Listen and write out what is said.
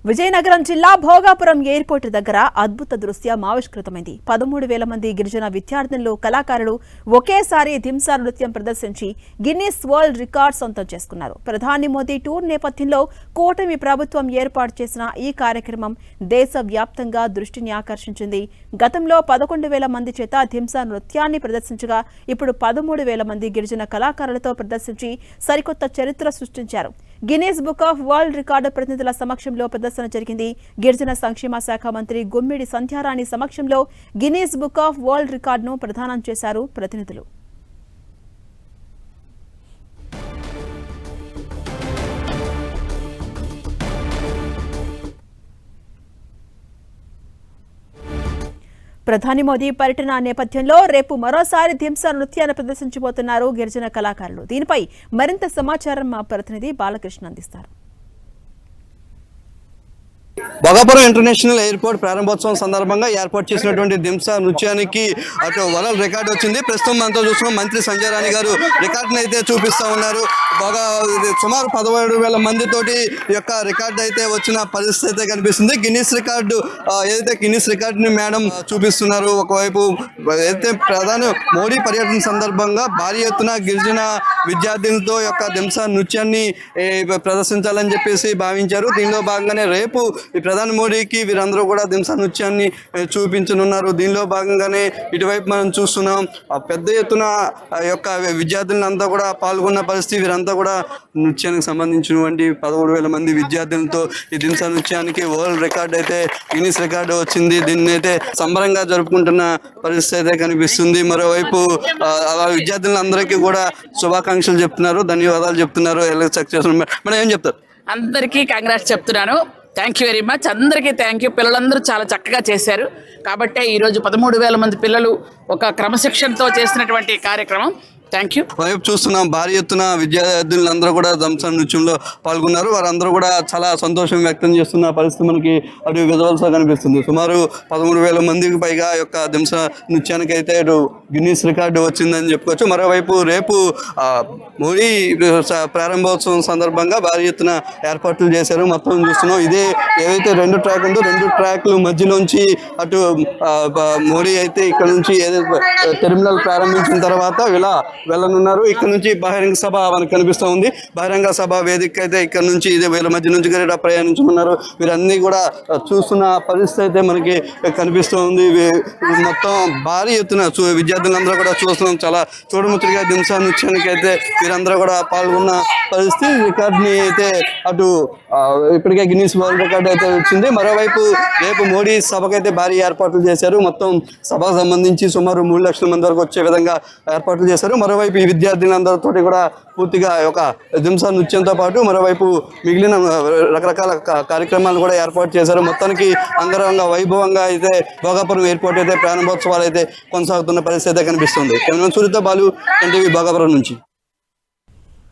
విజయనగరం జిల్లా భోగాపురం ఎయిర్పోర్ట్ దగ్గర అద్భుత దృశ్యం ఆవిష్కృతమైంది. 13,000 మంది గిరిజన విద్యార్థులు, కళాకారులు ఒకేసారి ధింసా నృత్యం ప్రదర్శించి గిన్నిస్ వరల్డ్ రికార్డ్ సొంతం చేసుకున్నారు. ప్రధాని మోదీ టూర్ నేపథ్యంలో కూటమి ప్రభుత్వం ఏర్పాటు చేసిన ఈ కార్యక్రమం దేశవ్యాప్తంగా దృష్టిని ఆకర్షించింది. గతంలో 11,000 మంది చేత ధింసా నృత్యాన్ని ప్రదర్శించగా ఇప్పుడు 13,000 మంది గిరిజన కళాకారులతో ప్రదర్శించి సరికొత్త చరిత్ర సృష్టించారు. Guinness book of world record ప్రతినిధుల సమక్షంలో ప్రదర్శన జరిగింది. గిరిజన సంక్షేమ శాఖ మంత్రి గుమ్మిడి సంధ్యారాణి సమక్షంలో గిన్నిస్ బుక్ ఆఫ్ వరల్డ్ రికార్డును ప్రదానం చేశారు ప్రతినిధులు. ప్రధాని మోదీ పర్యటన నేపథ్యంలో రేపు మరోసారి ధింసా నృత్యాన్ని ప్రదర్శించబోతున్నారు గిరిజన కళాకారులు. దీనిపై మరింత సమాచారం మా ప్రతినిధి బాలకృష్ణ అందిస్తారు. భోగాపురం ఇంటర్నేషనల్ ఎయిర్పోర్ట్ ప్రారంభోత్సవం సందర్భంగా ఏర్పాటు చేసినటువంటి ధింసా నృత్యానికి అటు వరల్డ్ రికార్డు వచ్చింది. ప్రస్తుతం మనతో చూస్తున్నాం మంత్రి సంజయ్ రాణి గారు రికార్డును అయితే చూపిస్తూ ఉన్నారు. సుమారు 17,000 మందితోటి ఈ యొక్క రికార్డు అయితే వచ్చిన పరిస్థితి అయితే కనిపిస్తుంది. గిన్నిస్ రికార్డు ఏదైతే గిన్నిస్ రికార్డుని మేడం చూపిస్తున్నారు. ఒకవైపు ఏదైతే ప్రధాని మోడీ పర్యటన సందర్భంగా భారీ ఎత్తున గిరిజన విద్యార్థులతో యొక్క ధింసా నృత్యాన్ని ప్రదర్శించాలని చెప్పేసి భావించారు. దీనిలో భాగంగానే రేపు ఈ ప్రధాని మోడీకి వీరందరూ కూడా ధింసా నృత్యాన్ని చూపించనున్నారు. దీనిలో భాగంగానే ఇటువైపు మనం చూస్తున్నాం పెద్ద ఎత్తున యొక్క విద్యార్థులంతా కూడా పాల్గొన్న పరిస్థితి. వీరంతా కూడా నృత్యానికి సంబంధించినటువంటి 13,000 మంది విద్యార్థులతో ఈ ధింసా నృత్యానికి వరల్డ్ రికార్డ్ అయితే గిన్నిస్ రికార్డు వచ్చింది. దీన్ని అయితే సంబరంగా జరుపుకుంటున్న పరిస్థితి అయితే కనిపిస్తుంది. మరోవైపు విద్యార్థులందరికీ కూడా శుభాకాంక్షలు చెప్తున్నారు, ధన్యవాదాలు చెప్తున్నారు. ఎలా సక్సెస్ మనం ఏం చెప్తారు? అందరికీ కంగ్రాట్స్ చెప్తున్నాను. Thank you very much. అందరికీ థ్యాంక్ యూ. పిల్లలందరూ చాలా చక్కగా చేశారు. కాబట్టే ఈరోజు 13,000 మంది పిల్లలు ఒక క్రమశిక్షణతో చేసినటువంటి కార్యక్రమం. Thank you. వైపు చూస్తున్నాం భారీ ఎత్తున విద్యార్థులందరూ కూడా ధింసా నృత్యంలో పాల్గొన్నారు. వారందరూ కూడా చాలా సంతోషం వ్యక్తం చేస్తున్న పరిస్థితి మనకి అటు విజువల్స్ కనిపిస్తుంది. సుమారు 13,000 మందికి పైగా యొక్క ధింసా నృత్యానికి అయితే ఇటు గిన్నిస్ రికార్డు వచ్చిందని చెప్పుకోవచ్చు. మరోవైపు రేపు మోడీ ప్రారంభోత్సవం సందర్భంగా భారీ ఎత్తున ఏర్పాట్లు చేశారు. మొత్తం చూస్తున్నాం ఇదే ఏదైతే 2 ట్రాక్ ఉందో 2 ట్రాక్లు మధ్యలోంచి అటు మోడీ అయితే ఇక్కడ నుంచి ఏదైతే టెర్మినల్ ప్రారంభించిన తర్వాత ఇలా వెళ్ళనున్నారు. ఇక్కడ నుంచి బహిరంగ సభ మనకు కనిపిస్తూ ఉంది. బహిరంగ సభ వేదిక అయితే ఇక్కడ నుంచి ఇదే వీళ్ళ మధ్య నుంచి ప్రయాణించుకున్నారు. వీరన్నీ కూడా చూస్తున్న పరిస్థితి అయితే మనకి కనిపిస్తూ ఉంది. మొత్తం భారీ ఎత్తున విద్యార్థులందరూ కూడా చూస్తున్నాం. చాలా చూడముచ్చటగా ధింసా నృత్యానికి అయితే వీరందరూ కూడా పాల్గొన్న పరిస్థితి. రికార్డుని అయితే అటు ఇప్పటికే గిన్నిస్ వరల్డ్ రికార్డు అయితే వచ్చింది. మరోవైపు రేపు మోడీ సభకైతే భారీ ఏర్పాట్లు చేశారు. మొత్తం సభకు సంబంధించి సుమారు 3 లక్షల మంది వరకు వచ్చే విధంగా ఏర్పాట్లు చేశారు. మరోవైపు ఈ విద్యార్థులందరితో కూడా పూర్తిగా ఒక ధింసా నృత్యంతో పాటు మరోవైపు మిగిలిన రకరకాల కార్యక్రమాలు కూడా ఏర్పాటు చేశారు. మొత్తానికి అంగరంగ వైభవంగా అయితే భోగాపురం ఎయిర్పోర్ట్ అయితే ప్రారంభోత్సవాలు అయితే కొనసాగుతున్న పరిస్థితి అయితే కనిపిస్తుంది. సూర్యతో బాలు, ఎన్టీవీ భోగాపురం నుంచి.